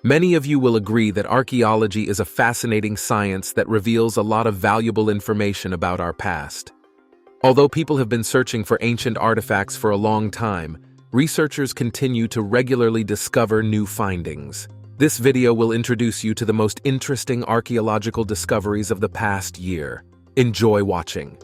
Many of you will agree that archaeology is a fascinating science that reveals a lot of valuable information about our past. Although people have been searching for ancient artifacts for a long time, researchers continue to regularly discover new findings. This video will introduce you to the most interesting archaeological discoveries of the past year. Enjoy watching.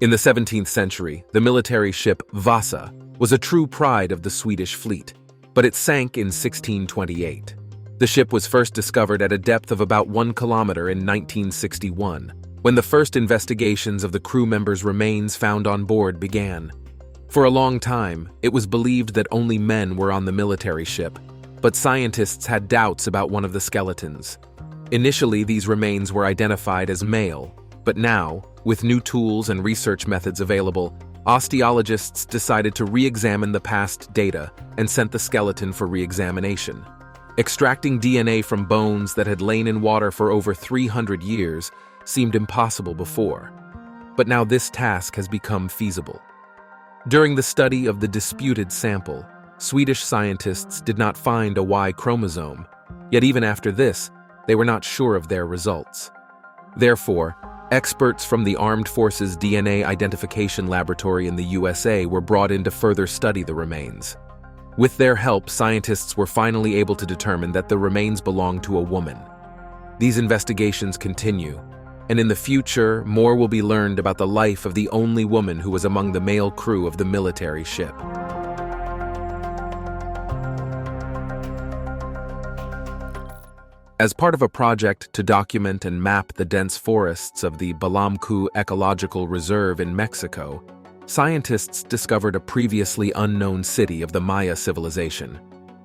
In the 17th century, the military ship Vasa was a true pride of the Swedish fleet, but it sank in 1628. The ship was first discovered at a depth of about 1 kilometer in 1961, when the first investigations of the crew members' remains found on board began. For a long time, it was believed that only men were on the military ship, but scientists had doubts about one of the skeletons. Initially, these remains were identified as male, but now, with new tools and research methods available, osteologists decided to re-examine the past data and sent the skeleton for re-examination. Extracting DNA from bones that had lain in water for over 300 years seemed impossible before, but now this task has become feasible. During the study of the disputed sample, Swedish scientists did not find a Y chromosome, yet even after this, they were not sure of their results. Therefore, experts from the Armed Forces DNA Identification Laboratory in the USA were brought in to further study the remains. With their help, scientists were finally able to determine that the remains belonged to a woman. These investigations continue, and in the future, more will be learned about the life of the only woman who was among the male crew of the military ship. As part of a project to document and map the dense forests of the Balamku Ecological Reserve in Mexico, scientists discovered a previously unknown city of the Maya civilization.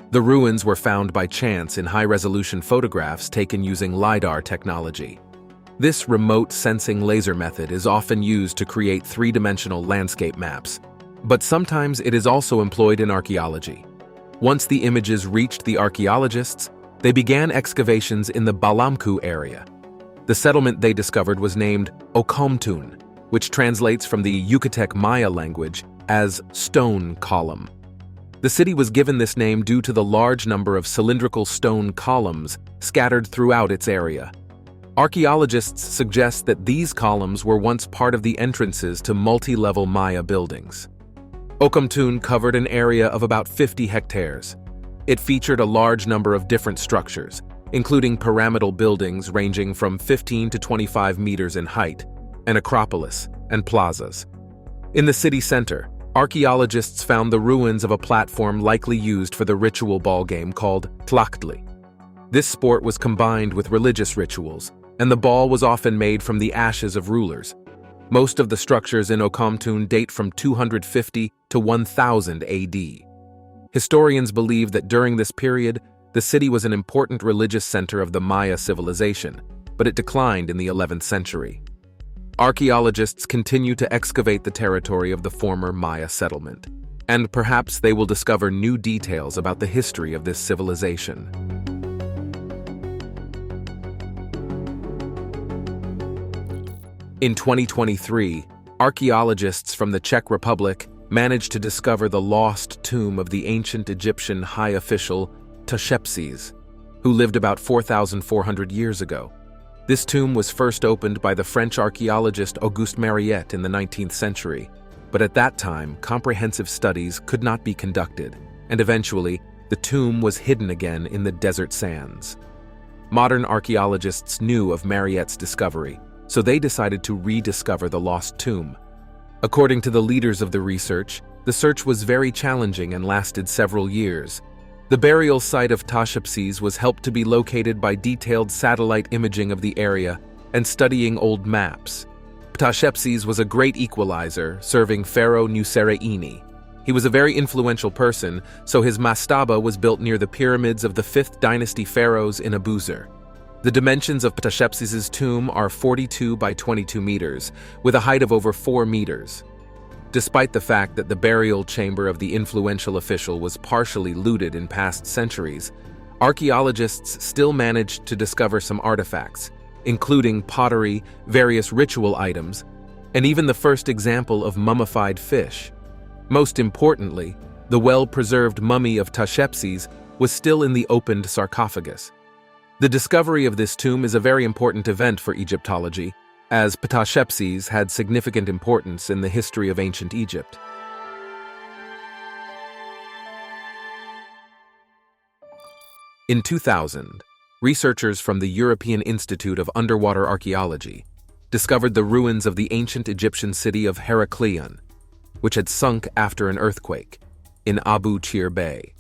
The ruins were found by chance in high-resolution photographs taken using LiDAR technology. This remote sensing laser method is often used to create three-dimensional landscape maps, but sometimes it is also employed in archaeology. Once the images reached the archaeologists, they began excavations in the Balamku area. The settlement they discovered was named Ocomtun, which translates from the Yucatec Maya language as stone column. The city was given this name due to the large number of cylindrical stone columns scattered throughout its area. Archaeologists suggest that these columns were once part of the entrances to multi-level Maya buildings. Ocomtun covered an area of about 50 hectares. It featured a large number of different structures, including pyramidal buildings ranging from 15 to 25 meters in height, an acropolis, and plazas. In the city center, archaeologists found the ruins of a platform likely used for the ritual ball game called Tlachtli. This sport was combined with religious rituals, and the ball was often made from the ashes of rulers. Most of the structures in Ocomtun date from 250 to 1000 AD. Historians believe that during this period, the city was an important religious center of the Maya civilization, but it declined in the 11th century. Archaeologists continue to excavate the territory of the former Maya settlement, and perhaps they will discover new details about the history of this civilization. In 2023, archaeologists from the Czech Republic managed to discover the lost tomb of the ancient Egyptian high official Ptahshepses, who lived about 4,400 years ago. This tomb was first opened by the French archaeologist Auguste Mariette in the 19th century, but at that time, comprehensive studies could not be conducted, and eventually, the tomb was hidden again in the desert sands. Modern archaeologists knew of Mariette's discovery, so they decided to rediscover the lost tomb. According to the leaders of the research, the search was very challenging and lasted several years. The burial site of Ptahshepses was helped to be located by detailed satellite imaging of the area and studying old maps. Ptahshepses was a great equalizer, serving Pharaoh Nusereini. He was a very influential person, so his mastaba was built near the pyramids of the 5th dynasty pharaohs in Abusir. The dimensions of Ptahshepses' tomb are 42 by 22 meters, with a height of over 4 meters. Despite the fact that the burial chamber of the influential official was partially looted in past centuries, archaeologists still managed to discover some artifacts, including pottery, various ritual items, and even the first example of mummified fish. Most importantly, The well-preserved mummy of Ptahshepses was still in the opened sarcophagus. The discovery of this tomb is a very important event for Egyptology, as Ptahshepses had significant importance in the history of ancient Egypt. In 2000, researchers from the European Institute of Underwater Archaeology discovered the ruins of the ancient Egyptian city of Heracleion, which had sunk after an earthquake in Abu Qir Bay.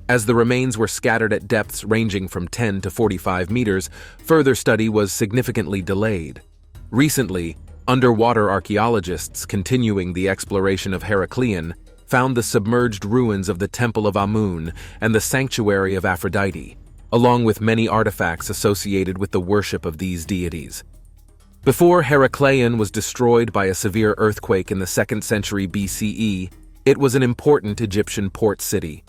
As the remains were scattered at depths ranging from 10 to 45 meters, further study was significantly delayed. Recently, underwater archaeologists continuing the exploration of Heracleion found the submerged ruins of the Temple of Amun and the Sanctuary of Aphrodite, along with many artifacts associated with the worship of these deities. Before Heracleion was destroyed by a severe earthquake in the 2nd century BCE, it was an important Egyptian port city.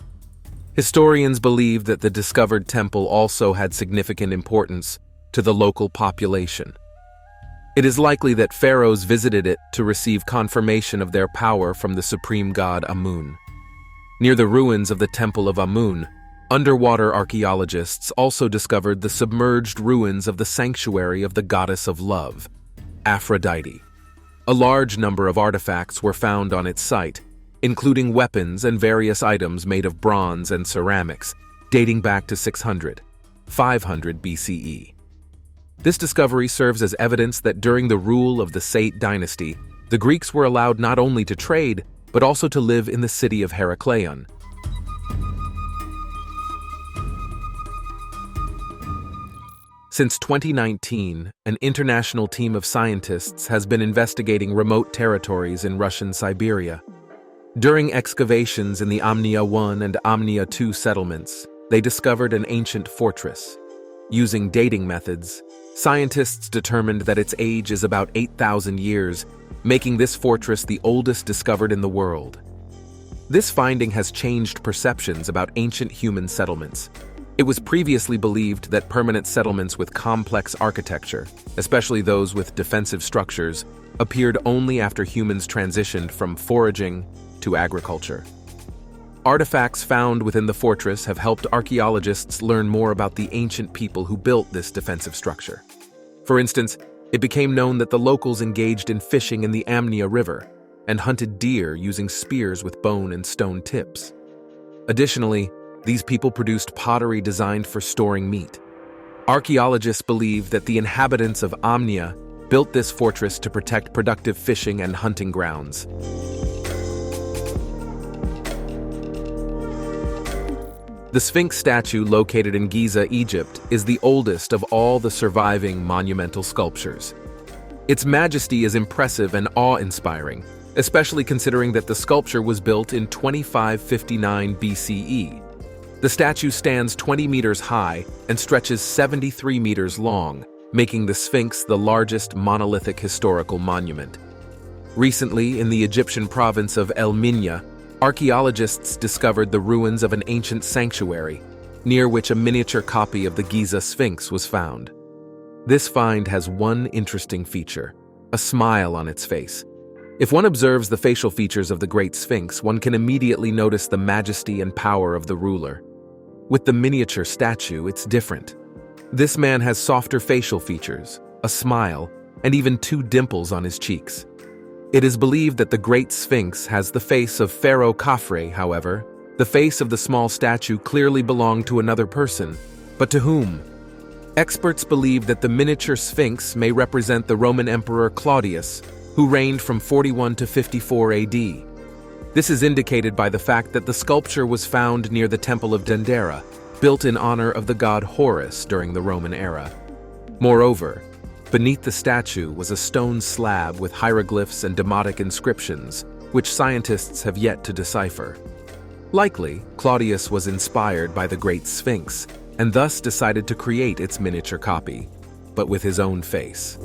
Historians believe that the discovered temple also had significant importance to the local population. It is likely that pharaohs visited it to receive confirmation of their power from the supreme god Amun. Near the ruins of the Temple of Amun, underwater archaeologists also discovered the submerged ruins of the sanctuary of the goddess of love, Aphrodite. A large number of artifacts were found on its site, including weapons and various items made of bronze and ceramics, dating back to 600, 500 BCE. This discovery serves as evidence that during the rule of the Sate dynasty, the Greeks were allowed not only to trade, but also to live in the city of Heracleion. Since 2019, an international team of scientists has been investigating remote territories in Russian Siberia. During excavations in the Amnia I and Amnia II settlements, they discovered an ancient fortress. Using dating methods, scientists determined that its age is about 8,000 years, making this fortress the oldest discovered in the world. This finding has changed perceptions about ancient human settlements. It was previously believed that permanent settlements with complex architecture, especially those with defensive structures, appeared only after humans transitioned from foraging to agriculture. Artifacts found within the fortress have helped archaeologists learn more about the ancient people who built this defensive structure. For instance, it became known that the locals engaged in fishing in the Amnia River and hunted deer using spears with bone and stone tips. Additionally, these people produced pottery designed for storing meat. Archaeologists believe that the inhabitants of Amnia built this fortress to protect productive fishing and hunting grounds. The Sphinx statue located in Giza, Egypt, is the oldest of all the surviving monumental sculptures. Its majesty is impressive and awe-inspiring, especially considering that the sculpture was built in 2559 BCE. The statue stands 20 meters high and stretches 73 meters long, making the Sphinx the largest monolithic historical monument. Recently, in the Egyptian province of El Minya, archaeologists discovered the ruins of an ancient sanctuary, near which a miniature copy of the Giza Sphinx was found. This find has one interesting feature: a smile on its face. If one observes the facial features of the Great Sphinx, one can immediately notice the majesty and power of the ruler. With the miniature statue, it's different. This man has softer facial features, a smile, and even 2 dimples on his cheeks. It is believed that the Great Sphinx has the face of Pharaoh Khafre. However, the face of the small statue clearly belonged to another person. But to whom? Experts believe that the miniature Sphinx may represent the Roman Emperor Claudius, who reigned from 41 to 54 AD. This is indicated by the fact that the sculpture was found near the Temple of Dendera, built in honor of the god Horus during the Roman era. Moreover, beneath the statue was a stone slab with hieroglyphs and Demotic inscriptions, which scientists have yet to decipher. Likely, Claudius was inspired by the Great Sphinx, and thus decided to create its miniature copy, but with his own face.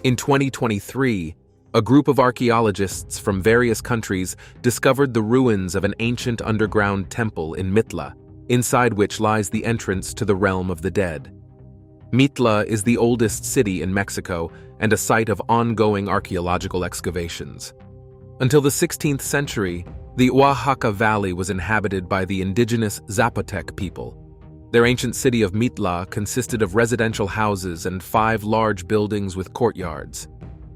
In 2023, a group of archaeologists from various countries discovered the ruins of an ancient underground temple in Mitla, inside which lies the entrance to the realm of the dead. Mitla is the oldest city in Mexico and a site of ongoing archaeological excavations. Until the 16th century, the Oaxaca Valley was inhabited by the indigenous Zapotec people. Their ancient city of Mitla consisted of residential houses and 5 large buildings with courtyards.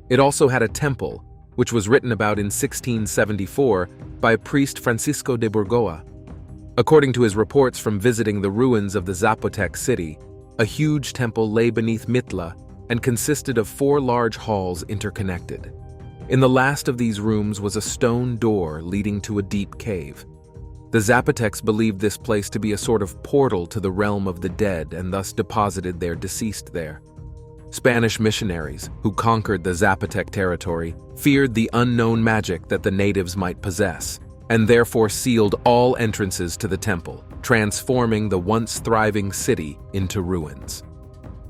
It also had a temple, which was written about in 1674 by priest Francisco de Burgoa. According to his reports from visiting the ruins of the Zapotec city, a huge temple lay beneath Mitla and consisted of 4 large halls interconnected. In the last of these rooms was a stone door leading to a deep cave. The Zapotecs believed this place to be a sort of portal to the realm of the dead and thus deposited their deceased there. Spanish missionaries, who conquered the Zapotec territory, feared the unknown magic that the natives might possess, and therefore sealed all entrances to the temple, transforming the once thriving city into ruins.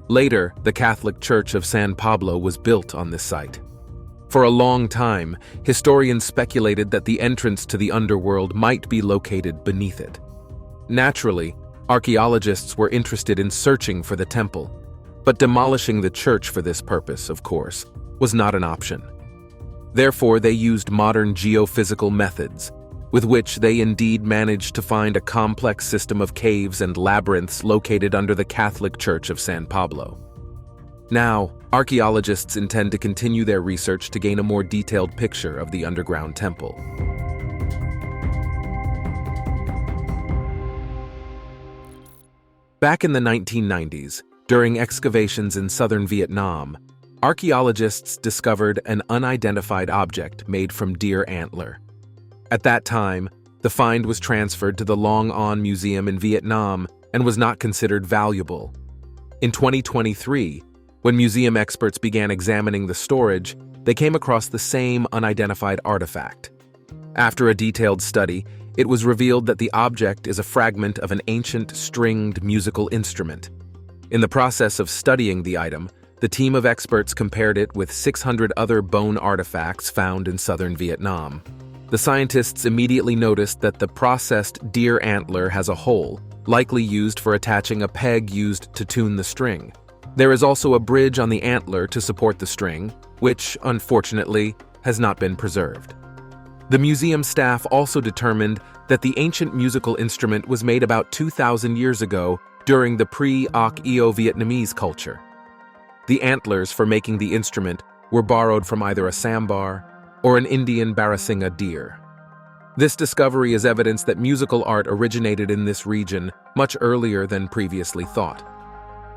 Later, the Catholic Church of San Pablo was built on this site. For a long time, historians speculated that the entrance to the underworld might be located beneath it. Naturally, archaeologists were interested in searching for the temple, but demolishing the church for this purpose, of course, was not an option. Therefore, they used modern geophysical methods, with which they indeed managed to find a complex system of caves and labyrinths located under the Catholic Church of San Pablo. Now, archaeologists intend to continue their research to gain a more detailed picture of the underground temple. Back in the 1990s, during excavations in southern Vietnam, archaeologists discovered an unidentified object made from deer antler. At that time, the find was transferred to the Long On Museum in Vietnam and was not considered valuable. In 2023, when museum experts began examining the storage, they came across the same unidentified artifact. After a detailed study, it was revealed that the object is a fragment of an ancient stringed musical instrument. In the process of studying the item, the team of experts compared it with 600 other bone artifacts found in southern Vietnam. The scientists immediately noticed that the processed deer antler has a hole, likely used for attaching a peg used to tune the string. There is also a bridge on the antler to support the string, which, unfortunately, has not been preserved. The museum staff also determined that the ancient musical instrument was made about 2,000 years ago during the pre-Vietnamese culture. The antlers for making the instrument were borrowed from either a sambar or an Indian Barasingha deer. This discovery is evidence that musical art originated in this region much earlier than previously thought.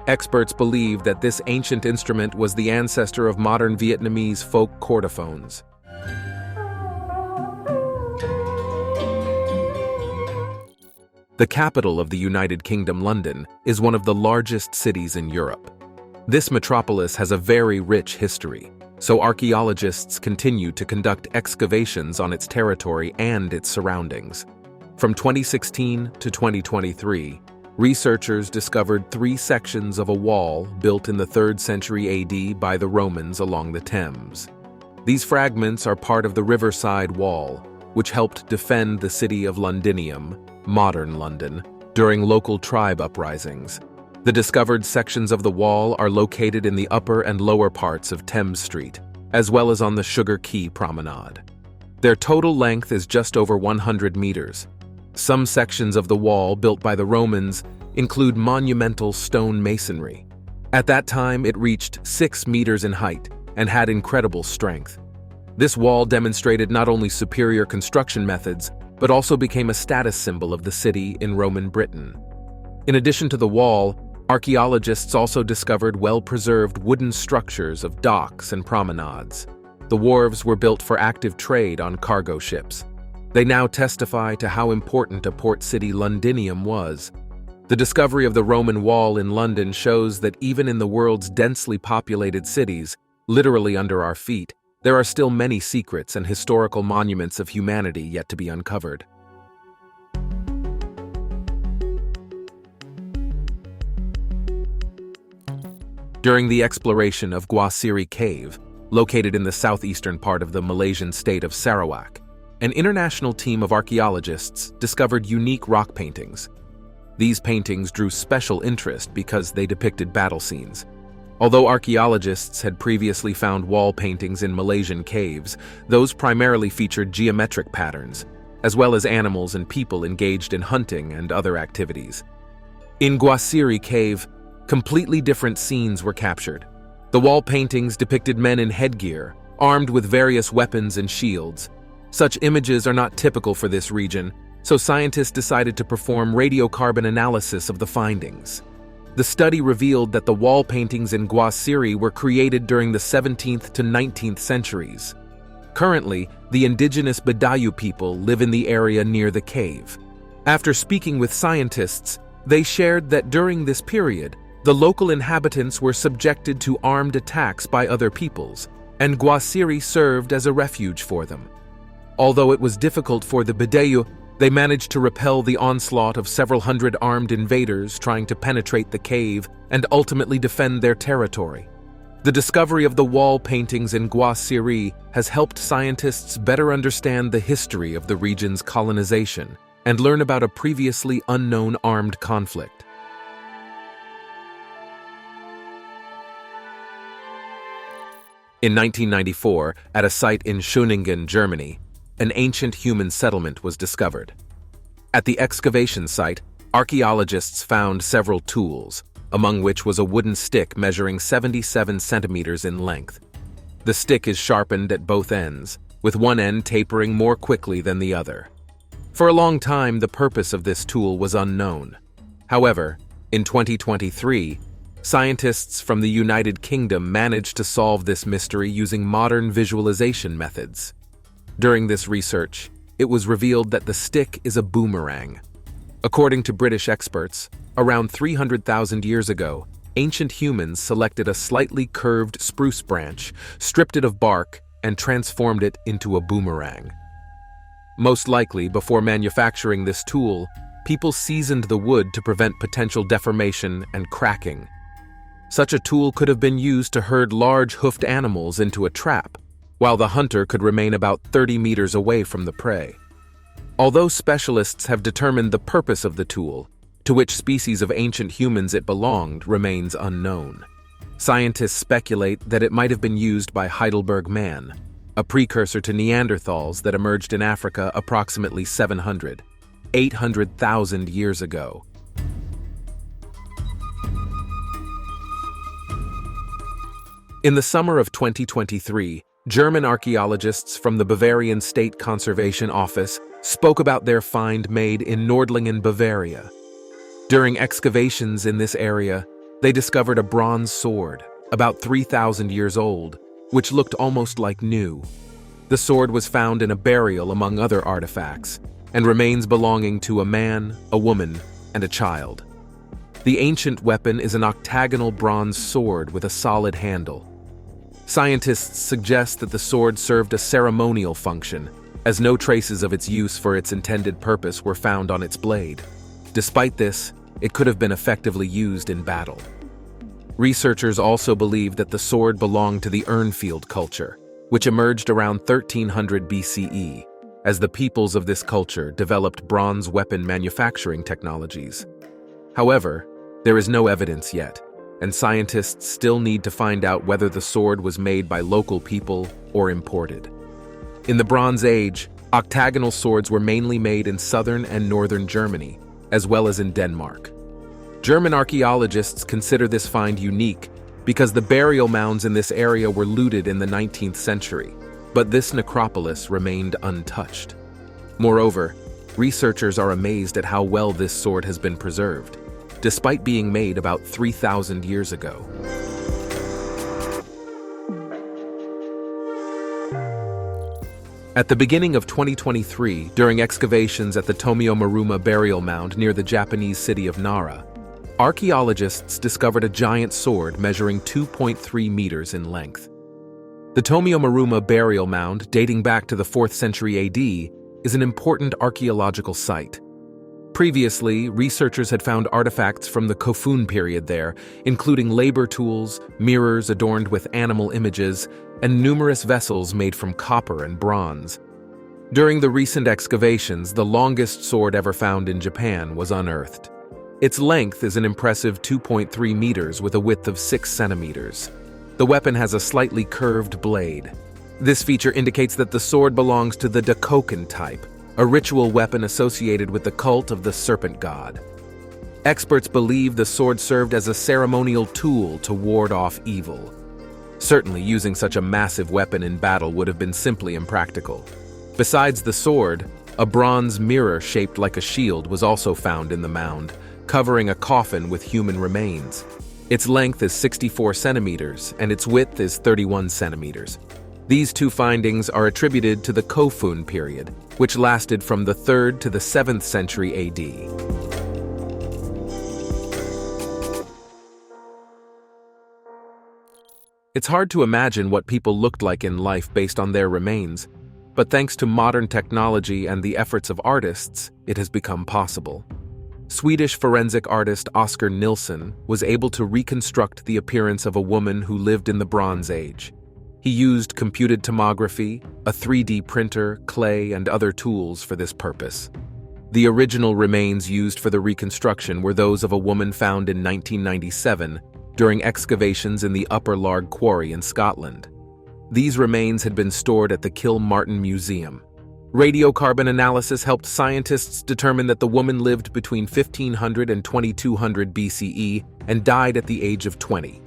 Experts believe that this ancient instrument was the ancestor of modern Vietnamese folk courtesans. The capital of the United Kingdom, London, is one of the largest cities in Europe. This metropolis has a very rich history, so archaeologists continue to conduct excavations on its territory and its surroundings. From 2016 to 2023, researchers discovered 3 sections of a wall built in the 3rd century AD by the Romans along the Thames. These fragments are part of the Riverside Wall, which helped defend the city of Londinium, modern London, during local tribe uprisings. The discovered sections of the wall are located in the upper and lower parts of Thames Street, as well as on the Sugar Quay Promenade. Their total length is just over 100 meters. Some sections of the wall built by the Romans include monumental stone masonry. At that time, it reached 6 meters in height and had incredible strength. This wall demonstrated not only superior construction methods, but also became a status symbol of the city in Roman Britain. In addition to the wall, archaeologists also discovered well-preserved wooden structures of docks and promenades. The wharves were built for active trade on cargo ships. They now testify to how important a port city Londinium was. The discovery of the Roman wall in London shows that even in the world's densely populated cities, literally under our feet, there are still many secrets and historical monuments of humanity yet to be uncovered. During the exploration of Gua Siri Cave, located in the southeastern part of the Malaysian state of Sarawak, an international team of archaeologists discovered unique rock paintings. These paintings drew special interest because they depicted battle scenes. Although archaeologists had previously found wall paintings in Malaysian caves, those primarily featured geometric patterns, as well as animals and people engaged in hunting and other activities. In Guasiri Cave, completely different scenes were captured. The wall paintings depicted men in headgear, armed with various weapons and shields. Such images are not typical for this region, so scientists decided to perform radiocarbon analysis of the findings. The study revealed that the wall paintings in Guasiri were created during the 17th to 19th centuries. Currently, the indigenous Badayu people live in the area near the cave. After speaking with scientists, they shared that during this period, the local inhabitants were subjected to armed attacks by other peoples, and Guasiri served as a refuge for them. Although it was difficult for the Badayu, they managed to repel the onslaught of several hundred armed invaders trying to penetrate the cave and ultimately defend their territory. The discovery of the wall paintings in Guasiri has helped scientists better understand the history of the region's colonization and learn about a previously unknown armed conflict. In 1994, at a site in Schöningen, Germany, an ancient human settlement was discovered. At the excavation site, archaeologists found several tools, among which was a wooden stick measuring 77 centimeters in length. The stick is sharpened at both ends, with one end tapering more quickly than the other. For a long time, the purpose of this tool was unknown. However, in 2023, scientists from the United Kingdom managed to solve this mystery using modern visualization methods. During this research, it was revealed that the stick is a boomerang. According to British experts, around 300,000 years ago, ancient humans selected a slightly curved spruce branch, stripped it of bark, and transformed it into a boomerang. Most likely, before manufacturing this tool, people seasoned the wood to prevent potential deformation and cracking. Such a tool could have been used to herd large hoofed animals into a trap, while the hunter could remain about 30 meters away from the prey. Although specialists have determined the purpose of the tool, to which species of ancient humans it belonged remains unknown. Scientists speculate that it might have been used by Heidelberg man, a precursor to Neanderthals that emerged in Africa approximately 800,000 years ago. In the summer of 2023, German archaeologists from the Bavarian State Conservation Office spoke about their find made in Nordlingen, Bavaria. During excavations in this area, they discovered a bronze sword, about 3,000 years old, which looked almost like new. The sword was found in a burial among other artifacts, and remains belonging to a man, a woman, and a child. The ancient weapon is an octagonal bronze sword with a solid handle. Scientists suggest that the sword served a ceremonial function, as no traces of its use for its intended purpose were found on its blade. Despite this, it could have been effectively used in battle. Researchers also believe that the sword belonged to the Urnfield culture, which emerged around 1300 BCE, as the peoples of this culture developed bronze weapon manufacturing technologies. However, there is no evidence yet, and scientists still need to find out whether the sword was made by local people or imported. In the Bronze Age, octagonal swords were mainly made in southern and northern Germany, as well as in Denmark. German archaeologists consider this find unique because the burial mounds in this area were looted in the 19th century, but this necropolis remained untouched. Moreover, researchers are amazed at how well this sword has been preserved, despite being made about 3,000 years ago. At the beginning of 2023, during excavations at the Tomiomaruma burial mound near the Japanese city of Nara, archaeologists discovered a giant sword measuring 2.3 meters in length. The Tomiomaruma burial mound, dating back to the 4th century AD, is an important archaeological site. Previously, researchers had found artifacts from the Kofun period there, including labor tools, mirrors adorned with animal images, and numerous vessels made from copper and bronze. During the recent excavations, the longest sword ever found in Japan was unearthed. Its length is an impressive 2.3 meters with a width of 6 centimeters. The weapon has a slightly curved blade. This feature indicates that the sword belongs to the Dakokan type, a ritual weapon associated with the cult of the serpent god. Experts believe the sword served as a ceremonial tool to ward off evil. Certainly, using such a massive weapon in battle would have been simply impractical. Besides the sword, a bronze mirror shaped like a shield was also found in the mound, covering a coffin with human remains. Its length is 64 centimeters and its width is 31 centimeters. These two findings are attributed to the Kofun period, which lasted from the 3rd to the 7th century AD. It's hard to imagine what people looked like in life based on their remains, but thanks to modern technology and the efforts of artists, it has become possible. Swedish forensic artist Oskar Nilsson was able to reconstruct the appearance of a woman who lived in the Bronze Age. He used computed tomography, a 3D printer, clay, and other tools for this purpose. The original remains used for the reconstruction were those of a woman found in 1997 during excavations in the Upper Larg Quarry in Scotland. These remains had been stored at the Kilmartin Museum. Radiocarbon analysis helped scientists determine that the woman lived between 1500 and 2200 BCE and died at the age of 20.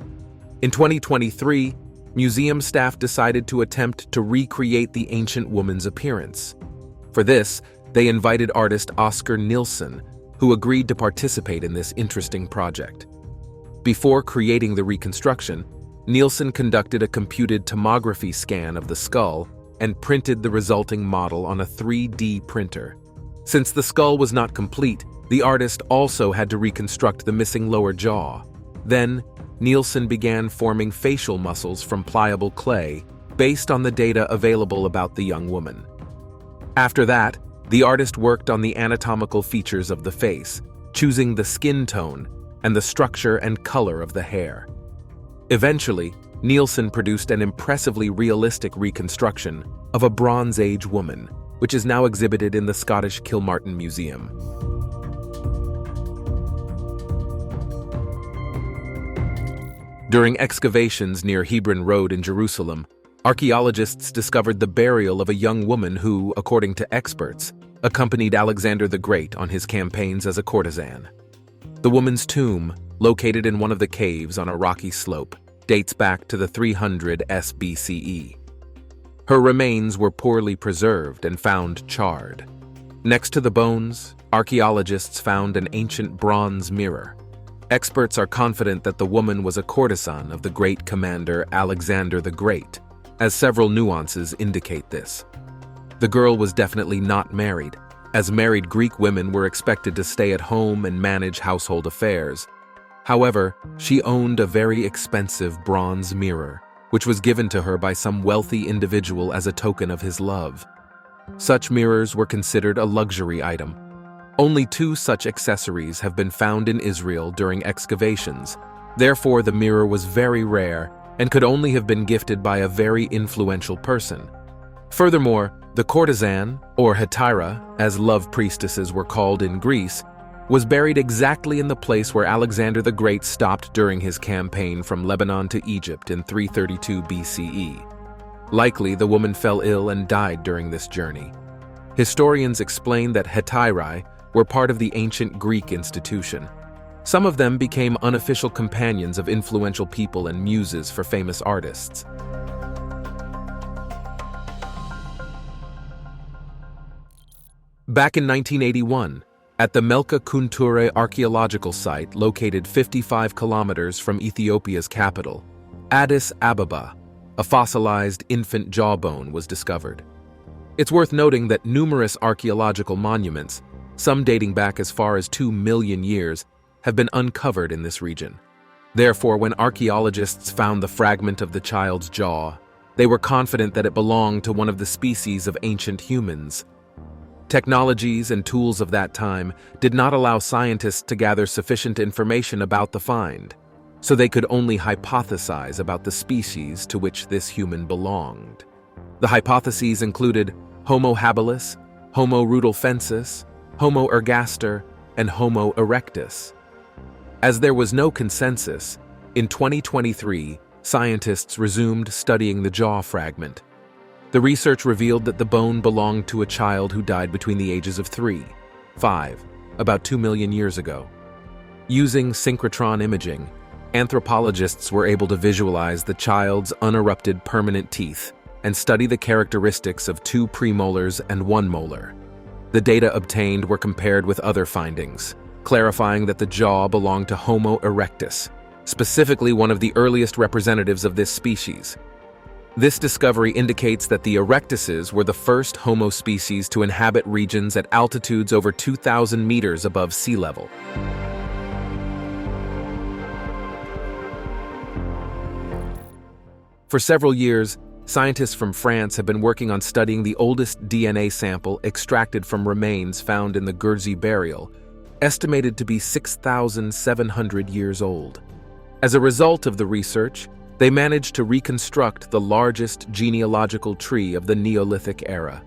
In 2023, museum staff decided to attempt to recreate the ancient woman's appearance. For this, they invited artist Oskar Nilsson, who agreed to participate in this interesting project. Before creating the reconstruction, Nilsson conducted a computed tomography scan of the skull and printed the resulting model on a 3D printer. Since the skull was not complete, the artist also had to reconstruct the missing lower jaw. Then, Nilsson began forming facial muscles from pliable clay based on the data available about the young woman. After that, the artist worked on the anatomical features of the face, choosing the skin tone and the structure and color of the hair. Eventually, Nilsson produced an impressively realistic reconstruction of a Bronze Age woman, which is now exhibited in the Scottish Kilmartin Museum. During excavations near Hebron Road in Jerusalem, archaeologists discovered the burial of a young woman who, according to experts, accompanied Alexander the Great on his campaigns as a courtesan. The woman's tomb, located in one of the caves on a rocky slope, dates back to the 300 BCE. Her remains were poorly preserved and found charred. Next to the bones, archaeologists found an ancient bronze mirror. Experts are confident that the woman was a courtesan of the great commander Alexander the Great, as several nuances indicate this. The girl was definitely not married, as married Greek women were expected to stay at home and manage household affairs. However, she owned a very expensive bronze mirror, which was given to her by some wealthy individual as a token of his love. Such mirrors were considered a luxury item. Only 2 such accessories have been found in Israel during excavations. Therefore, the mirror was very rare and could only have been gifted by a very influential person. Furthermore, the courtesan, or hetaira, as love priestesses were called in Greece, was buried exactly in the place where Alexander the Great stopped during his campaign from Lebanon to Egypt in 332 BCE. Likely, the woman fell ill and died during this journey. Historians explain that hetairae were part of the ancient Greek institution. Some of them became unofficial companions of influential people and muses for famous artists. Back in 1981, at the Melka Kunture archaeological site located 55 kilometers from Ethiopia's capital, Addis Ababa, a fossilized infant jawbone was discovered. It's worth noting that numerous archaeological monuments, some dating back as far as 2 million years, have been uncovered in this region. Therefore, when archaeologists found the fragment of the child's jaw, they were confident that it belonged to one of the species of ancient humans. Technologies and tools of that time did not allow scientists to gather sufficient information about the find, so they could only hypothesize about the species to which this human belonged. The hypotheses included Homo habilis, Homo rudolfensis, Homo ergaster, and Homo erectus. As there was no consensus, in 2023, scientists resumed studying the jaw fragment. The research revealed that the bone belonged to a child who died between the ages of 3, 5, about 2 million years ago. Using synchrotron imaging, anthropologists were able to visualize the child's unerupted permanent teeth and study the characteristics of 2 premolars and 1 molar. The data obtained were compared with other findings, clarifying that the jaw belonged to Homo erectus, specifically one of the earliest representatives of this species. This discovery indicates that the erectuses were the first Homo species to inhabit regions at altitudes over 2,000 meters above sea level. For several years, scientists from France have been working on studying the oldest DNA sample extracted from remains found in the Gurji burial, estimated to be 6,700 years old. As a result of the research, they managed to reconstruct the largest genealogical tree of the Neolithic era.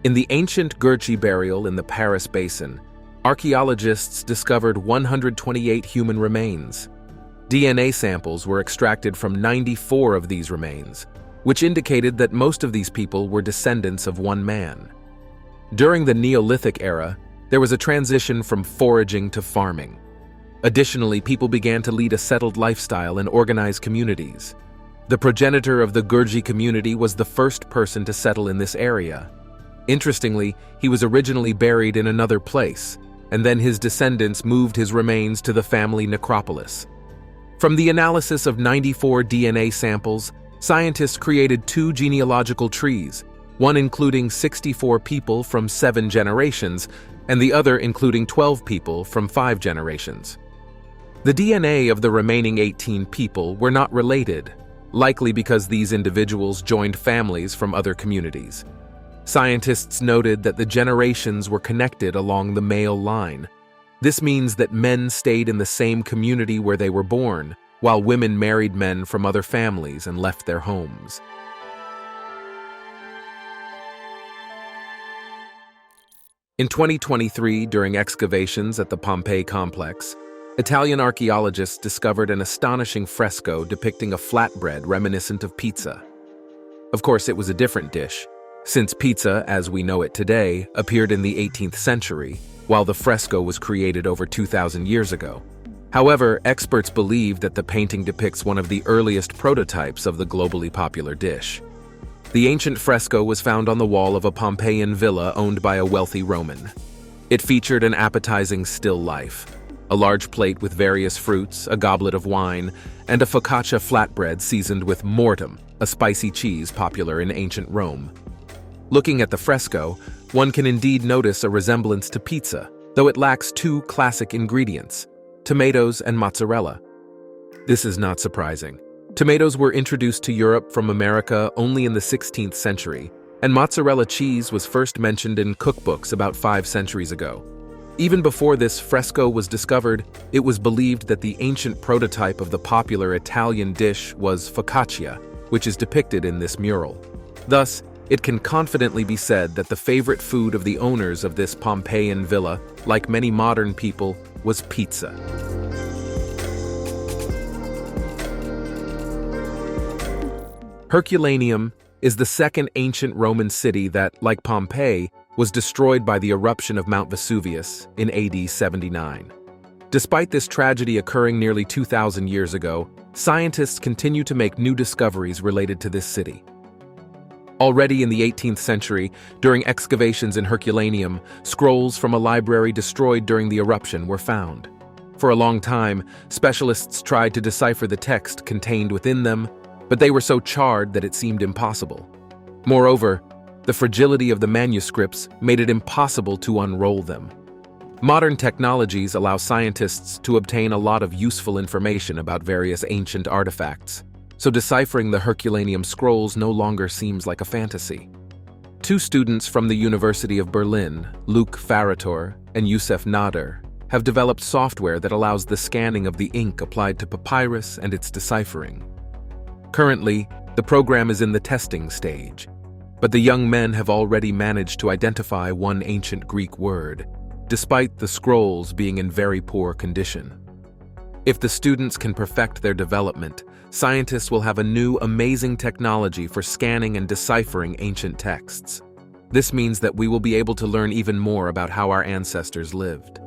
In the ancient Gurji burial in the Paris Basin, archaeologists discovered 128 human remains. DNA samples were extracted from 94 of these remains, which indicated that most of these people were descendants of one man. During the Neolithic era, there was a transition from foraging to farming. Additionally, people began to lead a settled lifestyle and organize communities. The progenitor of the Gurji community was the first person to settle in this area. Interestingly, he was originally buried in another place, and then his descendants moved his remains to the family necropolis. From the analysis of 94 DNA samples, scientists created 2 genealogical trees, one including 64 people from 7 generations, and the other including 12 people from 5 generations. The DNA of the remaining 18 people were not related, likely because these individuals joined families from other communities. Scientists noted that the generations were connected along the male line. This means that men stayed in the same community where they were born, while women married men from other families and left their homes. In 2023, during excavations at the Pompeii complex, Italian archaeologists discovered an astonishing fresco depicting a flatbread reminiscent of pizza. Of course, it was a different dish, since pizza, as we know it today, appeared in the 18th century, while the fresco was created over 2,000 years ago. However, experts believe that the painting depicts one of the earliest prototypes of the globally popular dish. The ancient fresco was found on the wall of a Pompeian villa owned by a wealthy Roman. It featured an appetizing still life, a large plate with various fruits, a goblet of wine, and a focaccia flatbread seasoned with mortem, a spicy cheese popular in ancient Rome. Looking at the fresco, one can indeed notice a resemblance to pizza, though it lacks 2 classic ingredients: tomatoes and mozzarella. This is not surprising. Tomatoes were introduced to Europe from America only in the 16th century, and mozzarella cheese was first mentioned in cookbooks about 5 centuries ago. Even before this fresco was discovered, it was believed that the ancient prototype of the popular Italian dish was focaccia, which is depicted in this mural. Thus, it can confidently be said that the favorite food of the owners of this Pompeian villa, like many modern people, was pizza. Herculaneum is the second ancient Roman city that, like Pompeii, was destroyed by the eruption of Mount Vesuvius in AD 79. Despite this tragedy occurring nearly 2,000 years ago, scientists continue to make new discoveries related to this city. Already in the 18th century, during excavations in Herculaneum, scrolls from a library destroyed during the eruption were found. For a long time, specialists tried to decipher the text contained within them, but they were so charred that it seemed impossible. Moreover, the fragility of the manuscripts made it impossible to unroll them. Modern technologies allow scientists to obtain a lot of useful information about various ancient artifacts, so deciphering the Herculaneum scrolls no longer seems like a fantasy. 2 students from the University of Berlin, Luc Farator and Youssef Nader, have developed software that allows the scanning of the ink applied to papyrus and its deciphering. Currently, the program is in the testing stage, but the young men have already managed to identify one ancient Greek word, despite the scrolls being in very poor condition. If the students can perfect their development, scientists will have a new, amazing technology for scanning and deciphering ancient texts. This means that we will be able to learn even more about how our ancestors lived.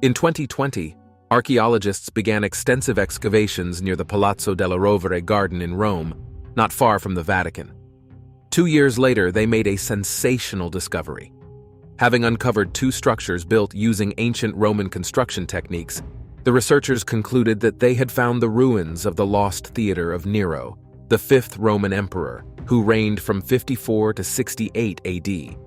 In 2020, archaeologists began extensive excavations near the Palazzo della Rovere garden in Rome, not far from the Vatican. 2 years later, they made a sensational discovery. Having uncovered 2 structures built using ancient Roman construction techniques, the researchers concluded that they had found the ruins of the lost theater of Nero, the 5th Roman emperor, who reigned from 54 to 68 AD.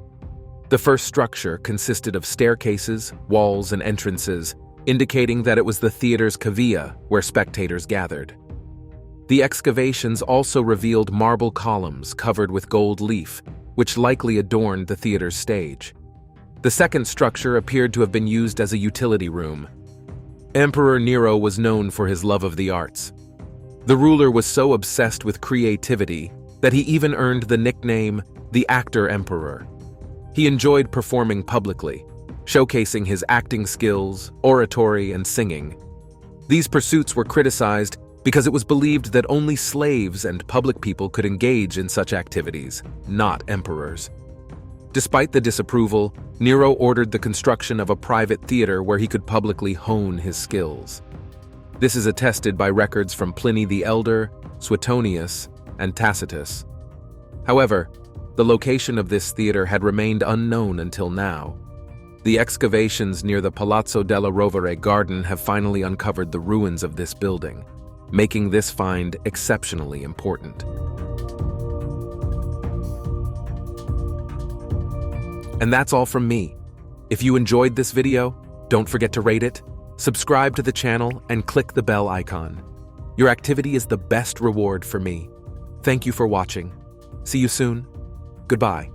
The first structure consisted of staircases, walls, and entrances, indicating that it was the theater's cavea where spectators gathered. The excavations also revealed marble columns covered with gold leaf, which likely adorned the theater's stage. The second structure appeared to have been used as a utility room. Emperor Nero was known for his love of the arts. The ruler was so obsessed with creativity that he even earned the nickname the Actor Emperor. He enjoyed performing publicly, showcasing his acting skills, oratory, and singing. These pursuits were criticized because it was believed that only slaves and public people could engage in such activities, not emperors. Despite the disapproval, Nero ordered the construction of a private theater where he could publicly hone his skills. This is attested by records from Pliny the Elder, Suetonius, and Tacitus. However, the location of this theater had remained unknown until now. The excavations near the Palazzo della Rovere garden have finally uncovered the ruins of this building, making this find exceptionally important. And that's all from me. If you enjoyed this video, don't forget to rate it, subscribe to the channel, and click the bell icon. Your activity is the best reward for me. Thank you for watching. See you soon. Goodbye.